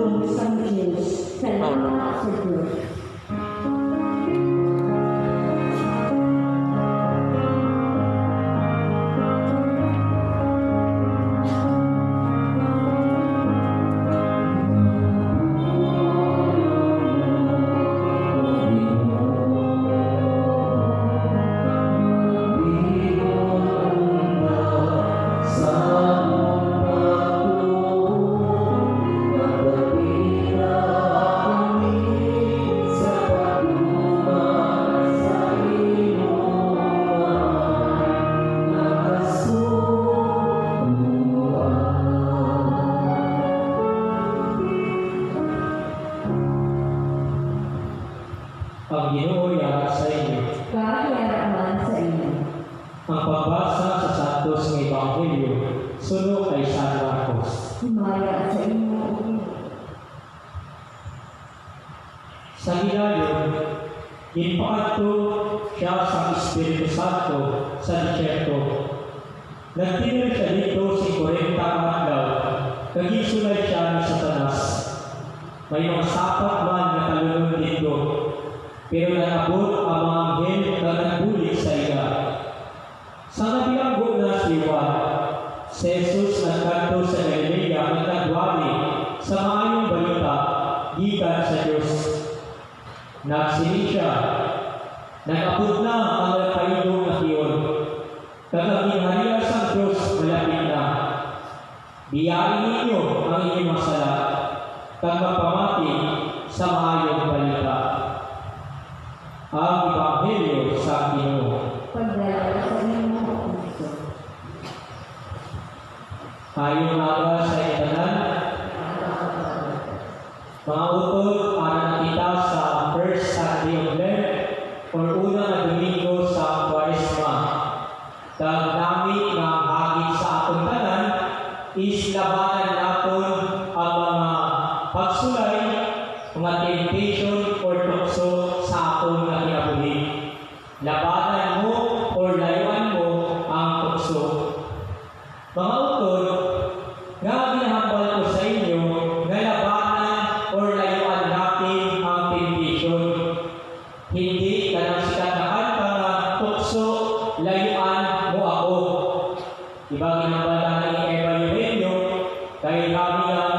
Panginoong Sang Diyos, salamat sa Diyos. Ang Ginoo sa inyo. Kahiyaraman sa inyo. Ang pagbasa sa Santos ng Ebanghelyo sunod kay San Marcos. Himaya sa inyo, O Diyos. Sa hilayon, ginpaadto siya sa Espiritu Santo sa disyerto. Nagtinag siya dito si 40 adlaw, kagisulay siya ni Satanas. May mga sapat man na kalunod dito, pero nanabot ang mga anghel na nagbulit sa iya. Sa nabilanggo na si Juan, si Jesus nagkanto sa Galilea at nagwali sa maayong balita gikan sa Diyos. Nagsili siya, nag-abot na ang nagpailong na tiyon. Kagaginhariya sa Diyos malapit na. Biyain ninyo ang inyong masala, kag magpamati sa maayong balita. Ang Ebanghelyo sa Ginoo. Pagdala sa inyo, O Kristo. Tayong aga sa itanan, mga utod para nakita sa First Sunday of Lent or una na Domingo sa Kwaresma. Kag nami nga hagit sa atong tanan is labanan naton ang mga pagsulay, mga temptation or tukso sa atong kinabuhi. Labanan mo or layuan mo ang tukso. Mga utod, nga ginahambal ko sa inyo na labanan or layuan natin ang temptation. Hindi ka nang sikatakan ka na tukso, layuan mo ako. Diba ginahambal natin ang Evangelyo, kay kami ang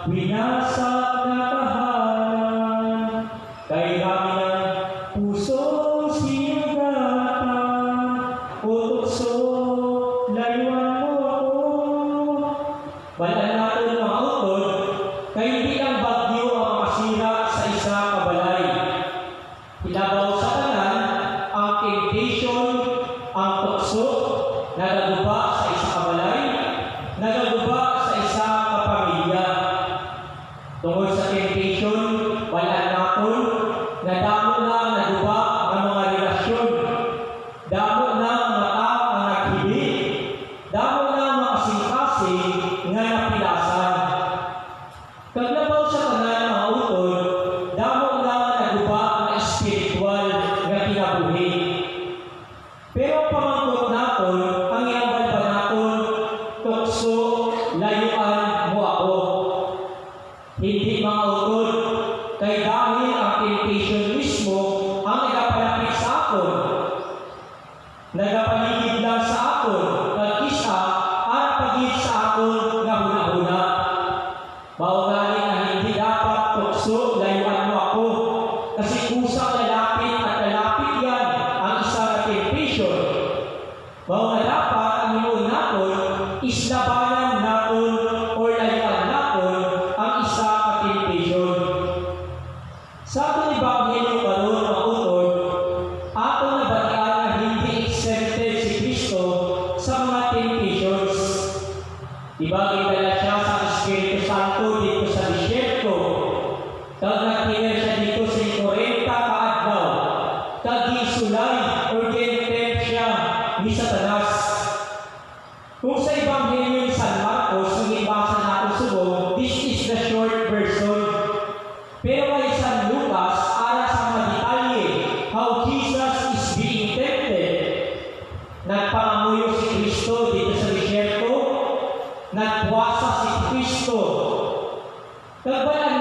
winasa na tahanan, kay kami ang puso sinagatan, o tukso, layuan mo ako. Balaan natin mga utod, kay hindi lang bagyo ang makasira sa isa kabalay. Ilabaw sa tanan, ang temptation, ang tukso, nagaguba sa isa kabalay, nagaguba sa isa kapamilya. Tungkol sa temptation, balaan natin, na damo na ang naguba ng mga relasyon, damo na ang mata ang naghili, damo na ang makasing-kasing nga napilasan. Kaglabaw sa tanan mga utod, damo na ang naguba ang espiritual nga kinabuhi. Pero pamangkot naton, ang iambal pa naton, tukso, layuan mo ako. Hindi mga utod, kay dahil ang temptation mismo ang nagapalapit sa aton. Nagapaligid lang sa aton, nagkisa at pagid sa aton nga huna-huna. Maugali na hindi dapat tukso, layuan mo ako. Kasi kusang lalapit at lalapit yan ang isa na temptation. Mao nga dapat ang inuun naton, islabanan naton o layuan naton ang isa ka temptation. Sa atong Ebanghelyo karon mga utod, atong nabatian na hindi exempted si Kristo sa mga temptations. Diba kitala siya sa Espiritu Santo dito sa disyerto. Kag nagtinag siya dito sa 40 kaadlaw. Kag gisulay or gintempt siya ni Satanas. Kung sa Ebanghelyo ni San Marcos, kung ibasa natin subong, this is the short version. Pero kay San Lucas, ara sa mga detalye, how Jesus is being tempted. Nagpangamuyo si Kristo dito sa disyerto, nagpuwasa si Kristo. Kagbalan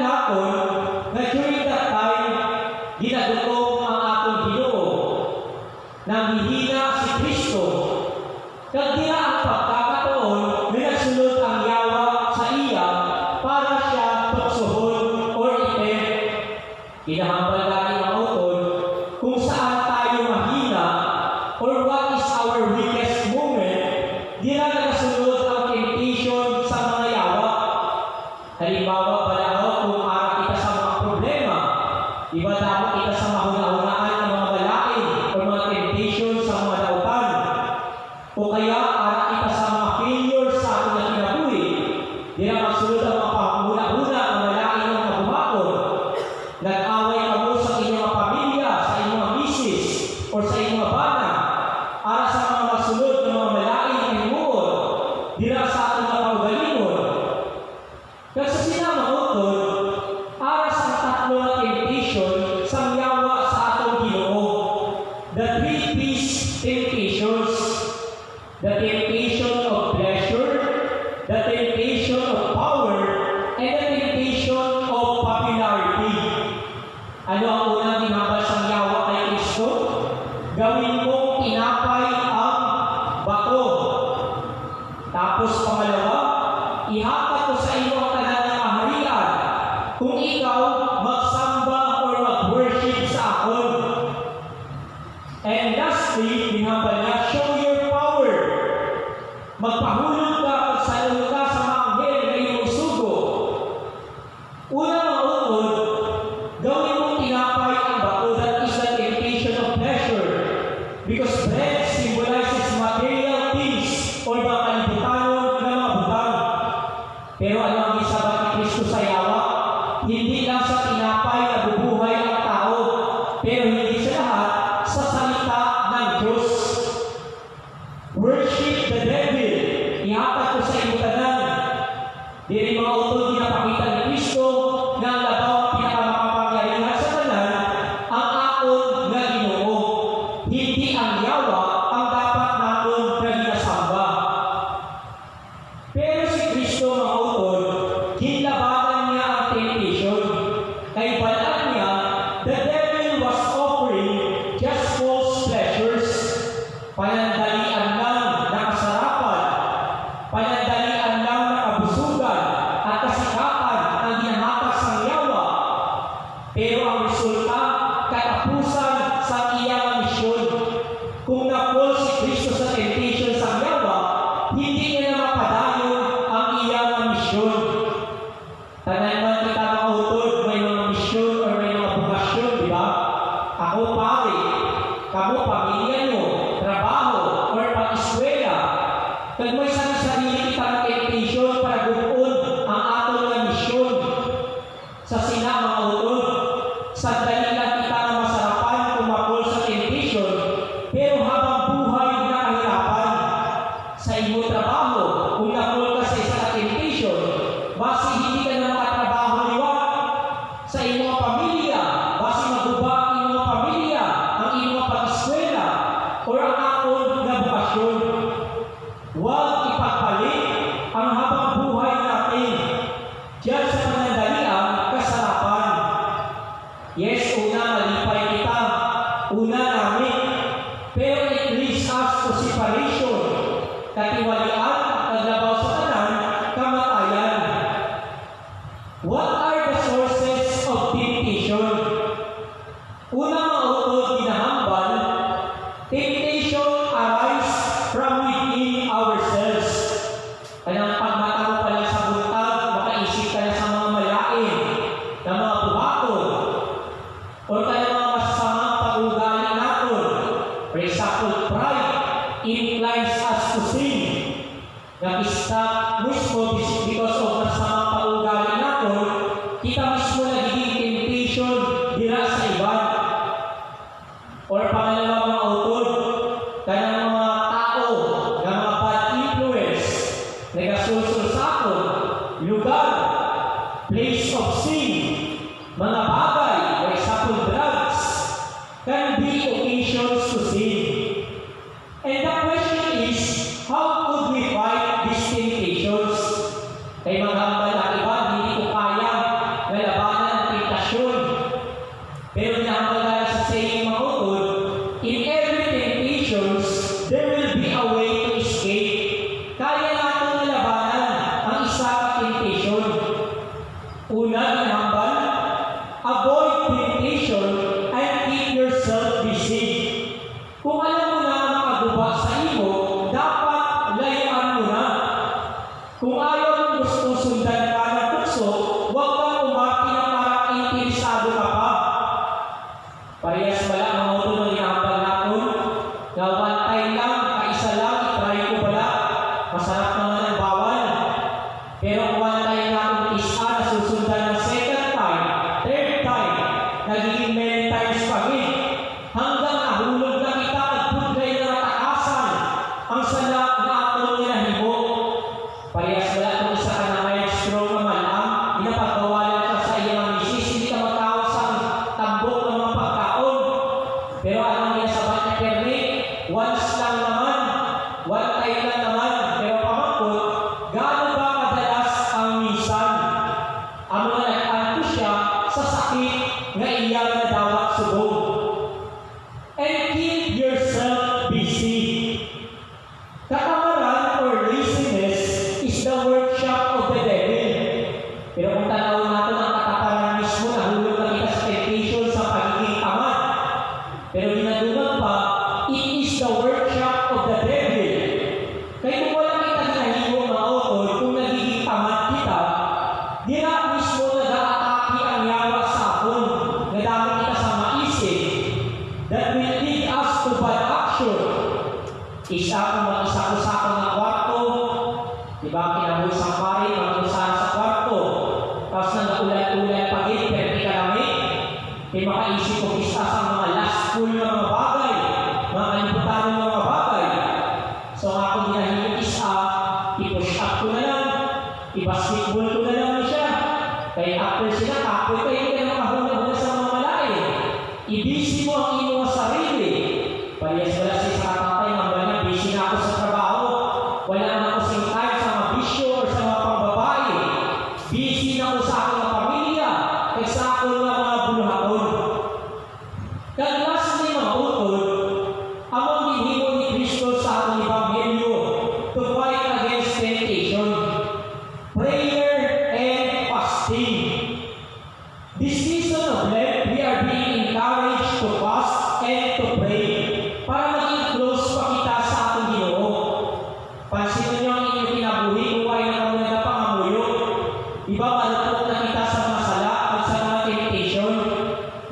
Tapos pangalawa, ihatak ko sa iyo ang tanan ng kaharian kung ikaw magsamba or mag-worship sa akon. And lastly, binabal niya, show your power. Magpahulog ka at salong ka sa mga anghel na iyong sugo. Unang maunod, gawin mong tinapay ang bato that is the temptation of pleasure. Because bread symbolizes material things or mga kalibutanon ng mga butang. Pero ano ang isabat ni Kristo sa yawa? Hindi lang sa tinapay na bubuhay ang tao, pero hindi sa lahat sa salita ng Diyos. Worship the devil. Ihatak ko sa iyo tanan. Diri mga utod pinapakita ni Kristo na ang labaw ang pinakamakapangyarihan sa tanan ang akon nga Ginoo. Hindi ang yawa ang dapat naton na ginasamba. Pero si Kristo mga utod, ginlabanan niya ang temptation. Kay balaan niya, the devil was offering just false pleasures. Panandalian lang na kasarapan, panandalian lang na kabusugan at kasikatan ang ginahatak sa yawa. Pero ang resulta, katapusan sa iyang misyon. Kung na-fall si Kristo sa temptation sa yawa, hindi niya na mapadayon ang iyang misyon. Tanan man kita mga utod, may mga misyon or may mga bukasyon, di ba? Ako pare, kamo pamilya nyo, trabaho, or pang-eskwela. Kag may sarili kita ng temptation para gupuon ang aton nga misyon. Sa sina mga utod, sandali lang kita na masarapan kung mapol sa temptation, pero habang buhay na kahirapan. Sa iyong trabaho, kung napol ka sa isa na temptation, basi hindi ka na makatrabaho liwat. Sa iyong pamilya, basi maguba ang iyong pamilya, ang iyong pag-eskwela, or ang akon na bukasyon. Huwag ipagpalit ang habang buhay natin diyan sa panandaliang kasarapan. Yes, una, malipay kita. Una namin. Pero it leads us to separation. Katiwalian at naglabaw sa tanan, kamatayan. What are the sources of temptation? Una mga utod ginahambal, temptation arise from within ourselves. Kaya pagmata mo pa lang sa buntag, makaisip ka na sa mga malain, na mga buhaton, o kaya mga masasamang pag-ugali natin. For example, pride inclines us to sin. Nag-stop mismo because of masasamang pag-ugali natin, kita mismo nagiging temptation dira sa iba. Or pangalawa mga utod, kaya mga tao na mga bad influence, nagasulsul sa atin, lugar, place of sin, mga bagay, for example, drugs, can be occasions to sin. And the question is, how could we fight these temptations? Kay mga hambal na iba, hindi ko kaya na labanan ang tentasyon. Pero nahambal na sa saying mga utod, in every temptations, there will be a way to escape. Kaya natin na labanan ang isa temptation. Una, nahambal, avoid temptation and keep yourself busy. Kung alam mo na makaguba sa imo, dapat layuan mo na. Kung ayaw mong gusto sundan ka ng tukso, huwag kang umati na parang interesado ka pa. Parehas bala ang mga utod na ginahambal natin, na one time lang, kaisa lang, itry ko bala. Masarap naman ang bawal. Pero kung one time natin isa, nasusundan ng second time, third time, nagiging many times pa rin. Hanggang nahulog na kita at budlay na natakasan ang sala na atong nilahimo. Parehas wala kung isa ka na maestro na malang, pinapagawalan ka sa iyong misis, hindi ka magkaon sa tambok ng mga pagkaon. Pero anong ginasabat na permit? Once lang naman, one time lang naman, pero pamangkot, gaano ba madalas ang minsan? Ang mga nag-anto siya sa sakit nga iyang nadawat subong. And keep yourself busy. Katamaran or laziness kinabuhi sa pari, mag-usahan sa kwarto. Tapos nang naulan-ulan pagit, pero di ka namin. Kaya makaisip ko isa sa mga last school na mga bagay, mga kalibutan ng mga bagay. So ako ginahilip isa, i-push up ko na lang, i-basketball ko na lang siya. Kaya after sila, kapoy kayo ka na makahuna-huna sa mga malayo. I-busy mo ang iyong sarili. Parehas wala siya sa katatay, ang busy na ako sa trabaho. Wala na ako sa time sa mga bisyo o sa mga pangbabae. Busy na ako sa aking pamilya, kaya sa aking mga buluhaton. Kaglas ni mga utod, among ginhimo ni Kristo sa ating Ebanghelyo to fight against temptation, prayer and fasting. This season of Lent, we are being encouraged to fast and to pray para maging close pa kita sa ating Ginoo. Pansinin niyo ang inyong kinabuhi kung ay nakamuna na pangamuyo. Iba malupok na kita sa mga sala at sa mga temptation.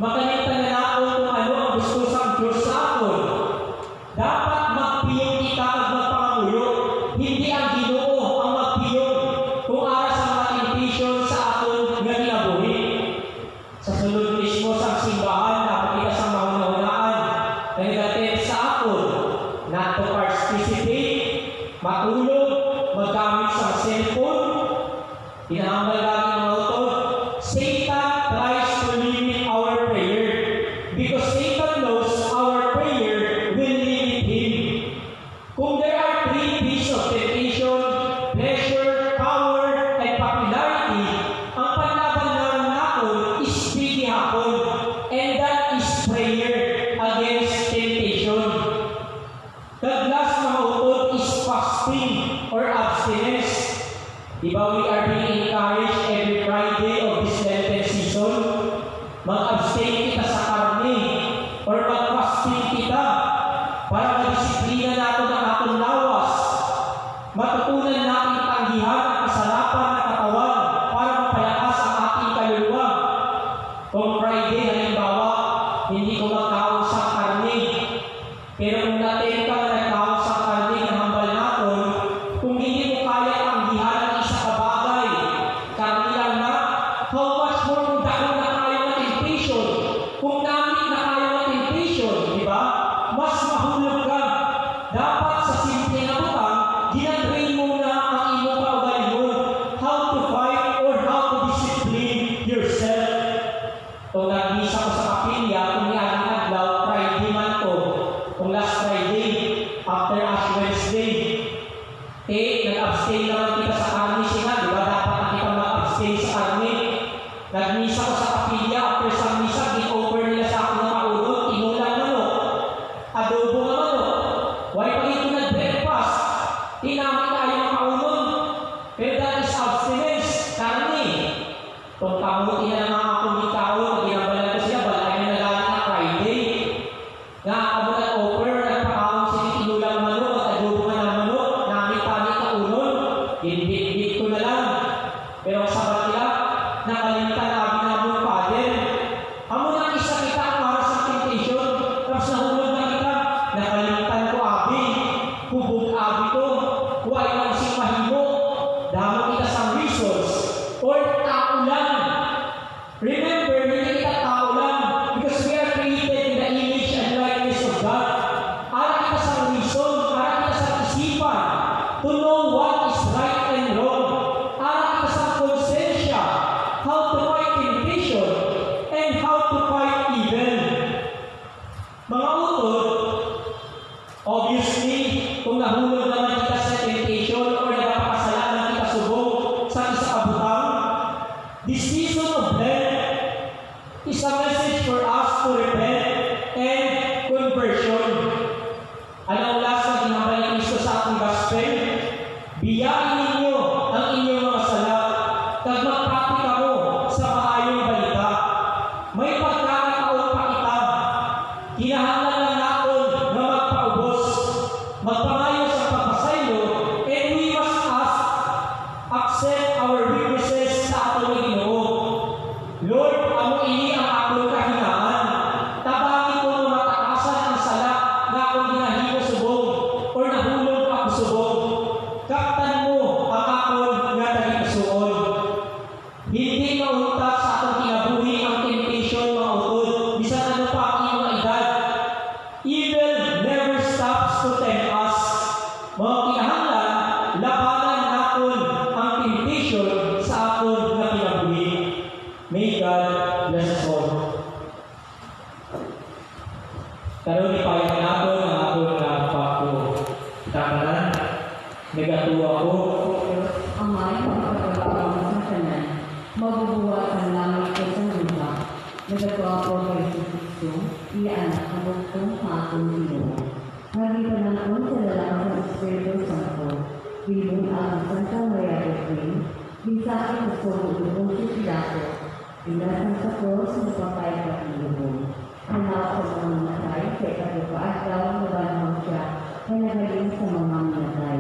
Makalimutan na natin kung ano ang gusto sa Diyos sa atin. Dapat magpiyong kita at magpangamuyo. Hindi ang Ginoo ang magpiyong kung ara sa mga temptation sa atin nga kinabuhi. Sa sulod mismo sa simbahan, dapat kita sa mahuna-hunaan na negative sa atin. Not to participate, matulog, maggamit sa cellphone. Hinahambal lagi ng autor. Satan tries to limit our prayer because Satan knows our prayer will limit him. Kung there are three P's of temptation, pleasure, power, and popularity, ang panlaban namin natin is pili hapon, and that is prayer against temptation. The last mga utod is fasting or abstinence. Diba we are being encouraged every Friday of this Lenten season? Mag-abstain kita sa karne or mag-fasting kita para madisiplina natin ang ating lawas. Matutunan natin tanggihan ang kasalapan ng katawan para mapalakas ang ating kaluluwa. Kung Friday, halimbawa, hindi ko magkaon sa karne. Pero kung natin ka na nagkaon sa karne na hambal natin, kung hindi mo kaya tanggihan ang isa kabagay, karne lang na, how much more kung dahil na kaya ng temptation? Kung namin na kaya ng temptation, di ba? Mas mahulog ka. Dapat sa simple na butang, ginag-train mo na ang iyong kaugalingon, how to fight or how to discipline yourself. Kung nag-misa ko sa kapilya, kung nialing adlaw, Friday man to, kung last Friday, after Ash Wednesday, nag-abstain naman kita sa karne siya, di ba? Dapat na kita mag-abstain sa karne. Nag-misa ko sa kapilya, after sa misa, gi-offer nila sa akin ng maulog, tinulang manok, adobo na manok, why pa ito nag-breakfast, tinamit tayo ng maulog, pero that is abstinence, karne. Kung kamuti na ng mga kumikaon, ginambalan ko siya, balay na nagaling na Friday, nga ako nag-offer, nagpakaon siya, tinulang manok, at adobo nga ng manok, namit-tamit na unon, hinbit-bit ko na lang. Pero sa batila, nakalimutan na abi na mong father. Amo na isa kita ang para sa temptation, tapos nahulog na kita, nakalimutan ko abi, hubog abi ko, huwag lang siyang mahimo, damo kita sa resource, or tao lang. Remember, hindi kita tao lang, because we are created in the image and likeness of God. Ara kita sa reason, ara kita sa isipan, to know what is right and wrong. Ara kita sa conscience patay at lubog. Hanap sa mga matay, kay katipaad daw nabanang siya, ay nagaling sa mga matay.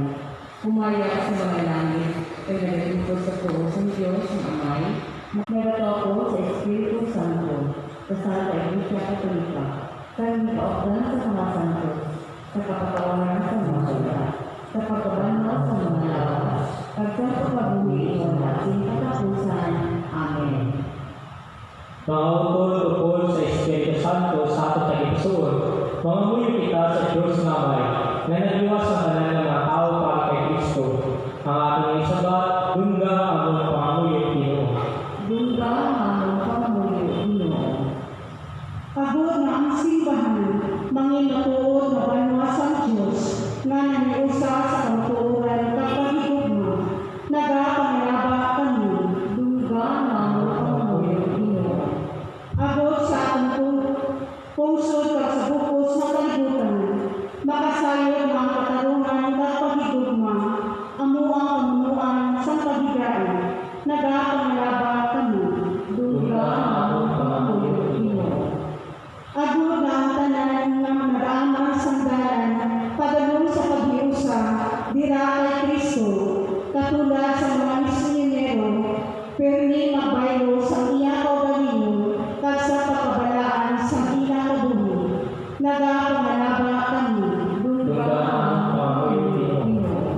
Umaya sa mga langit, ay nagaling ko sa puos ng Diyos ng Amay, nagbato ako sa Espiritu Santo, kasal sa Iglesia Katolika, kami kaogdan sa mga santos, sa kapatawaran sa mga sulat, sa pagkabanal sa mga lawas, pagkasa pag-uwi ng ating katapusan. Amen. Mga utol tungkol sa Espiritu Santo sa ating tagipasuon, mga muyo kita sa Diyos na Amay, na nag-iwas sa tanan ng mga tao para kay Kristo. Ang ating isabat, dungga among pangamuyo Ginoo. Dungga among pangamuyo Ginoo. Agod na ang simbahan, manginatuod na banwa sa Diyos, nga naniusa sa kautuuran kapahigugma, nagapangalaba kami. Dungga among pangamuyo Ginoo. Agod sa atong pungsod kag sa bukos ng kalibutan, makasayod ang katarungan kapahigugma, amo ang pamunuan sa pagigaan, nagapangalaba kami. Dungga among pangamuyo Ginoo. Agod na ang tanan ng nag-aamang sanggalan, padalong sa paghiusa, dira kay Kristo, katulad sa mga misyonero, permi magbaylo sa iya kaugalingon, kag sa pagkabalaan sa iya kabuli. Nagapangalaba kami. Dungga among pangamuyo Ginoo.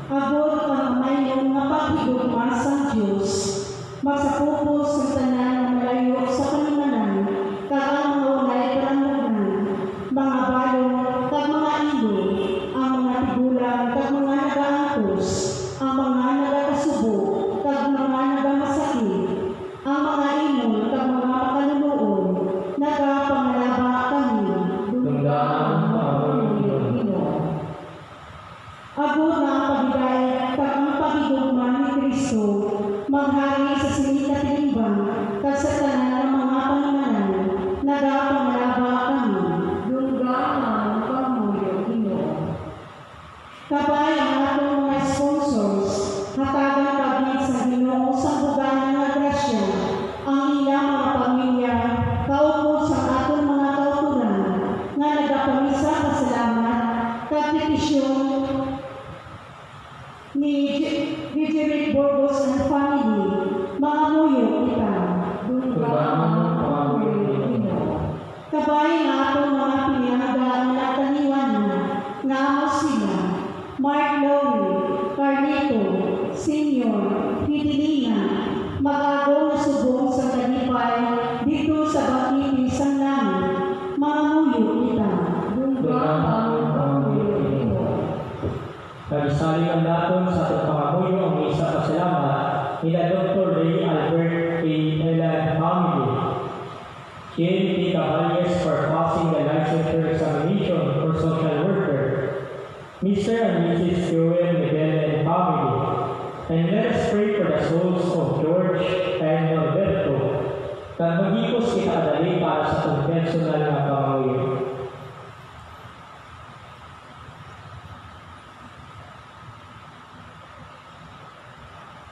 Agod pangamayon nga paghigugma sa Diyos, magsapupos sa tanan na malayo sa kalimanan, kag ang mga unay karangunan, mga balong, kag mga ilo, ang mga tigulang, kag mga nagaangkos, ang mga nagakasubo, kag mga nagamasakit, ang mga imon, kag mga makaluluon, nagapangalaba kami. Dungga among pangamuyo Ginoo. Agod na ang pagigay, kag ang pagigugma ni Kristo, maghari sa sinikatilimbang, kag sa tanan ng mga panginanan, nagapangalaba kami. Dungga among pangamuyo Ginoo. Kabay ang atong mga sponsors, hatagan kami sa Ginoo sa buganan nga grasya, ang ilang mga pamilya, kaupod sa atong mga kauturan, nga nagapamisa pasalamat, kag petisyon ni Vigeric Burgos and family, mga muyo kita. Dungga among pangamuyo Ginoo. Kabay nga atong mga pinihaga na nagtaniwanan, nga amo sila, Mark Lowry, Carlito, Senior, Fidelina, mag-agaw na subong sa kalipay dito sa Bangkiti sang langit, mga muyo kita. Dungga among pangamuyo Ginoo. Nagsali ang daton sa ating pangamuyo ang isa pasalamat nila Dr. Ray Albert A. Elan family. Ken P. Caballes for passing the licensure examination for social worker. Mr. and Mrs. Joel Miguel and family. And let us pray for the souls of George and Norberto. Kag maghipos kita adali para sa itong personal na pangamuyo.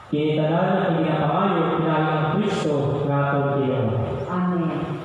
Kinitanan at ginapamayo pinali ng Kristo nga atong Ginoo. Amen.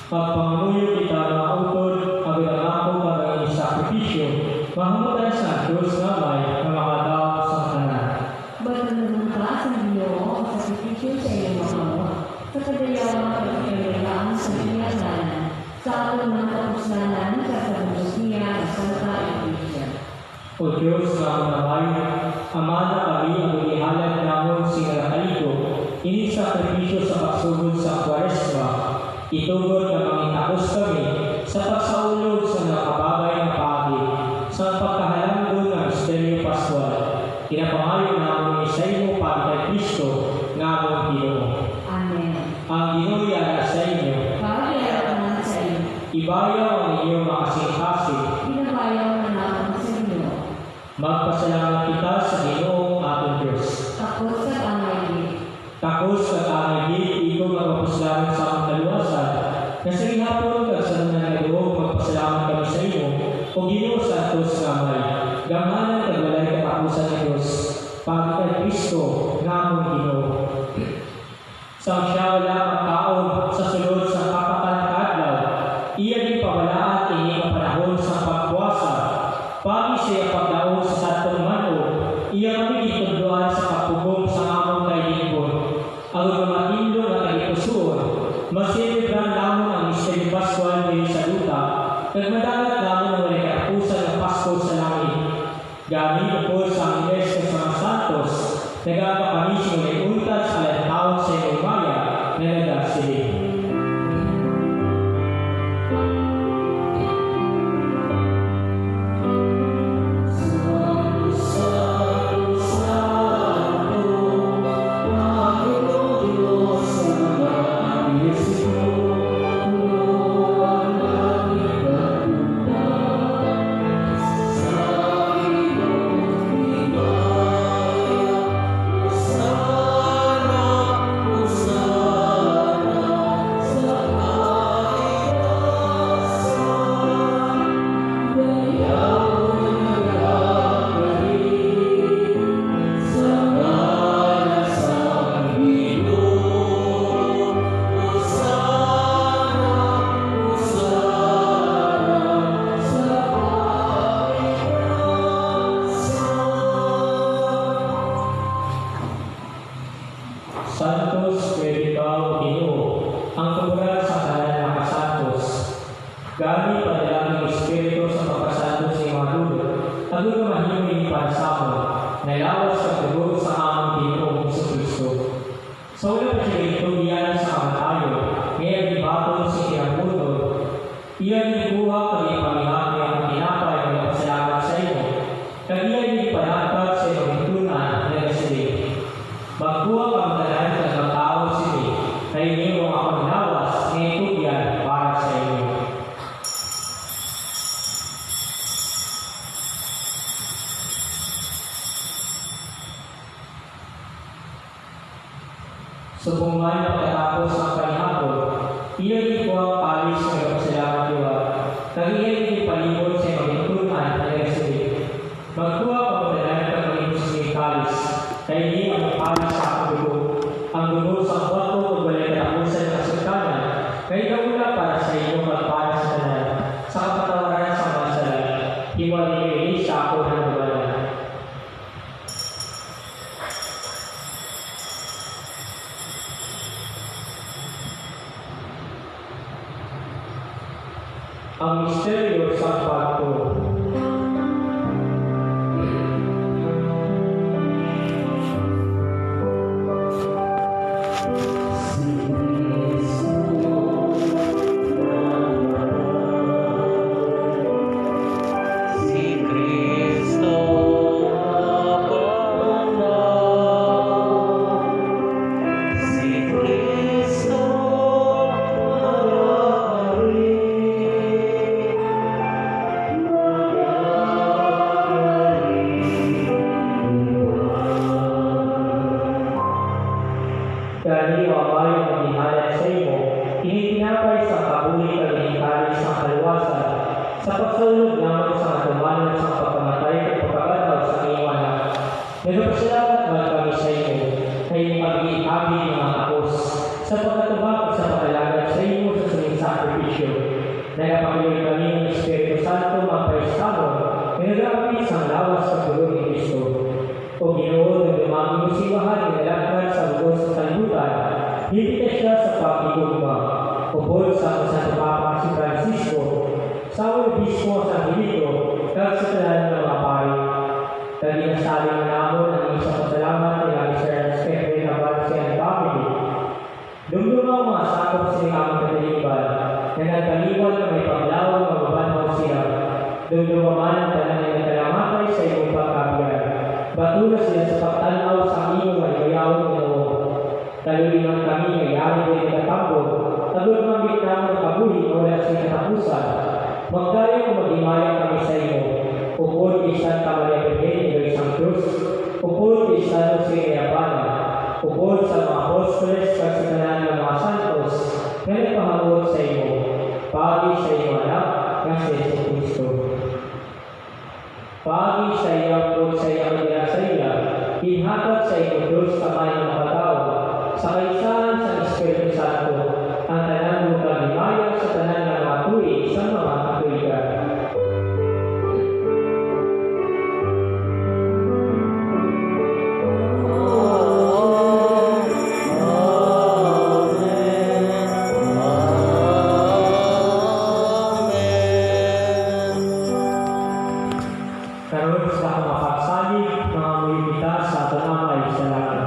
Pagpanguyo kita mga utod, agalang ako kami sakripisyo, mahamutan sa Diyos nga may mamakadaw sa tanan. Ba't ka sa Ginoo sa sakripisyo sa iyong mga mo, sa kadayawan at pagkakalaan sa iyong sa atong mga kapuslanan sa sabunod niya ang Santa Iglesia. O Diyos nga manamay, Ama na kami ang inihalad namon sila kaliko, ini sakripisyo sa pagsugod sa Kwaresma, itugod na mangitapos kami sa pagsaulog sa nakababay na pagi, sa pagkahalanggon ng misteryo Pascual. Pinapangayo namin sa imo para kay Kristo nga among Ginoo. Amen. Ang Ginoo ay sa inyo. Pagkakalaan sa iyo, Ibayaw ang inyong mga kasing-kasing. pinabayaw na namin sa inyo. Magpasalamat kita sa Ginoong ating Diyos. Takot sa pangayit, Takos sa kaanagit, ikaw magpapasalamat sa aming kaluwasan. Na sa ihapon kag sa nanagawa, magpasalamat kami sa iyo. O Ginoo Santos Kamay, gamanan kag walay katapusan ng Diyos. Pagkat kay Kristo nga among Ginoo. Sa siya wala magkaon sa sulod sa kapatan kadlaw, iya di pawalaan ini ang panahon sa pagpuasa. Pagi siya pagdaog sa satong mano, iya kami gitudloan sa pagpugong sa among kailingkod. Ang matindog at kagipusuon, masilibran namon ang misteryo Pascual ngayon sa luta, nagmadagat namon ang walay katapusan ng Pasko sa langit. Gamit po sa Iglesia sa mga Santos, nagkakapani siya may untas alat taon sa iyong maya na nagasilig. Santos Espiritu Ginoo, ang tunggal sa tanan ng kasantos. Gani padala ng Espiritu sa pagkasantos ni Maduro, tago mahiming para sa amon, nalawas sa tugon sa among Ginoong Jesucristo. Sa una pa siya itugian sa kamatayo, ngayon ibaton si Iramundo, iyan ibuha kami pamihati ang tinapay ng pasalamat sa iyo, kag iyan ipanatag sa iyong hitunan na nasilig. Magkuha kang tanan sa mga tao sini, na inyo ang akong lawas ng itugyan para sa inyo. Subungan pagkatapos ang panihapon, iyon ito ang palis ng kapasalamat diwa, kag iyan ipalibot sa mga hitunan na nasilig. Magkuha kang tanan sa mga kalis, kaya hindi ang palis sa ang dugo sa kwarto o balay katapusan Ang misteryo sa pagko. Dahil wawayo ang ihalad sa iyo, initinapay sa kabuhi ang inihali sa kaluwasan, sa pagsalunod naman sa katumanan sa pagkamatay at pagkagalaw sa iyong anak. Nagpasalamat man kami sa iyo, na iyong pag-ihabi ng mga tapos, sa pagkatubak sa pag-alagad sa iyo sa suling sakripisyo. Nagapakiloy kami ng Espiritu Santo mapaistamo, na nagapit sa lawas sa tulong ni Kristo. O Ginoo, na dumami mo siwahan ng lalakad sa lugos sa kalibutan, hindi na siya sa pagigugma. Upod sa Santo Papa si Francisco, sa Obispo sa Angelito, kag sa tanan ng mga pari. Kag inasabi ng namon ang isang pasalamat nila ni Sir Espejo Navarcian Family. Dumduma mga sakop sa aming kataliban, na nagkaliwan na may paglawang mga babanhaw siya. Dumduma man ang tanan ng kalamatay sa iyong pagkabiyan. Batulas sila sa pagtanaw sa iyong maligayawang Ginoo. Taluliman kami ngayari din katambo, tagod mambit namin ang kabuhi na wala sa katapusan. Magdayo kung mag-imayang kami sa iyo. Upod isan ka Maria Virgen ng isang Diyos. Upod isan si Ayabana. Upod sa mga apostoles at sa tanan ng mga santos na nagpahamot sa iyo. Pagi sa iyo anak, na si Jesucristo. Pagi sa iyo po sa iyong dinasaya, inhatag sa iyo Diyos kamay ng makatao, sa kaisahan sa Espiritu Santo, ang tanan mo kalimaya sa tanan ng mga tuwid sa mga katuligan. Karoon sa mapagsalig, mga mulimita sa tanamay sa langit.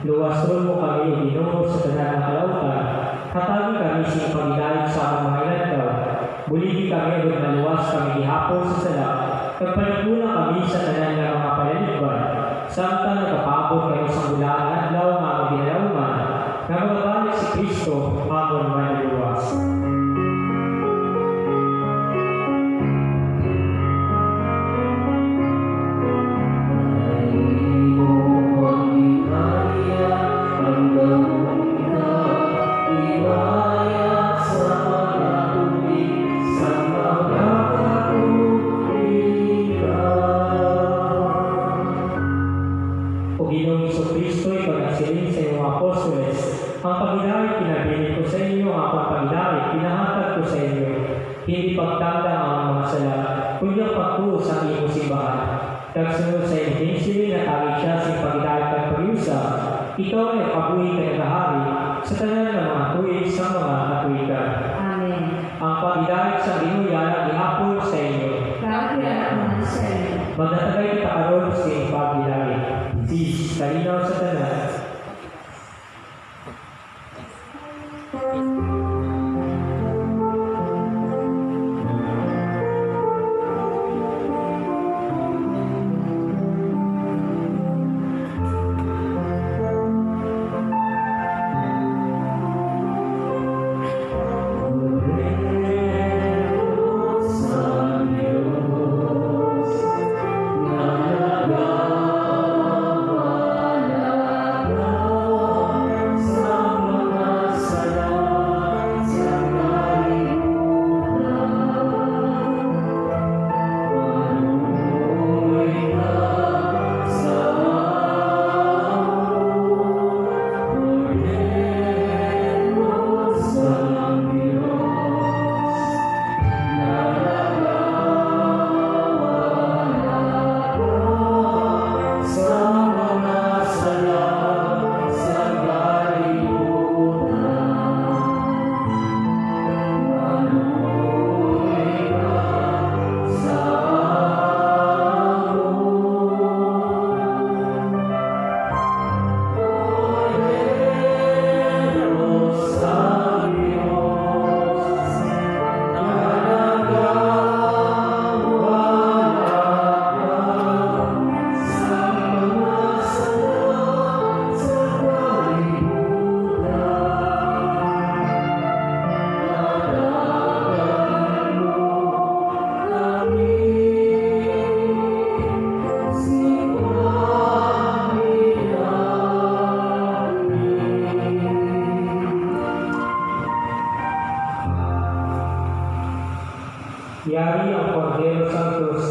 Luwasron mo kami, O Ginoo, sa tanan ng kalautan. Hatagi kami sa paghilayog sa among mga ilantaw. Buligi kami at maluwas kami gihapon sa sala. Pagpalikuna kami sa tanan ng mga panalipban. Samtang nagapabot kami sa bulaan adlaw nga mga ginalauman, na magabalik si Kristo amon maluwas. Maria, Tagsunod sa intensity na tawag siya sa pagdahil at pag-iusa, ito ay kabuhi ka nagahari sa tanan ng mga tuwid sa mga katuwigan. Amen. Ang pagdahil sa binuya gihapon sa inyo. Kakilala sa iyo. Magtatagay kita karon sa iyong pagdahil. Sis, kalinaw sa tanan. Yari ang Cordero Santos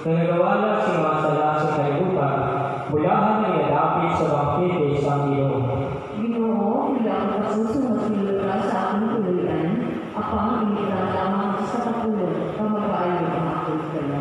na nagawala sa mga sala sa kalibutan, bulahan ay nadapit sa bangkete sa Ginoo. Ginoo, bilang pagsusunod nila sa aking tuloyan, apang inilang lamang sa kapulong, pamabayo ang aking kaya.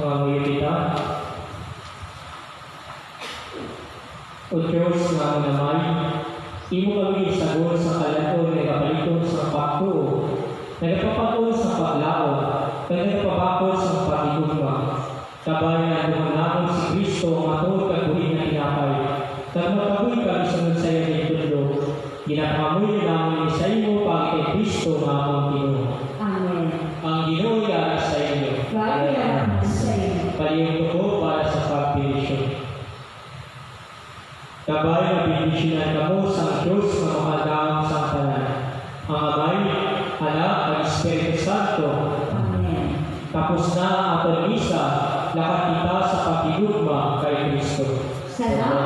pangamuyo kita. O Diyos nga manamay, imo kami sagot sa kalaton na kapaliton sa pagtuo, nagpapatuon sa paglao, nagpapabakol sa pagigugma. Kabay na lumanabon si Kristo ang atong kaguhin na tinapay. Nagmataboy kami sunod sa iyo ng tudlo. Ginapangamoy na namin sa iyo pag kay Kristo nga among Ginoo. Amen. Ang Ginoo yan sa inyo. Gaya sa iyo. Palihog ko para sa pagpilisyon. Kabay na bibisyonan kamo sa Diyos na makagaang sa tanan. Ang Amay, Anak, at Espiritu Santo. Amen. Tapos na ang aton misa, lakat kita sa pagigugma kay Kristo. Salamat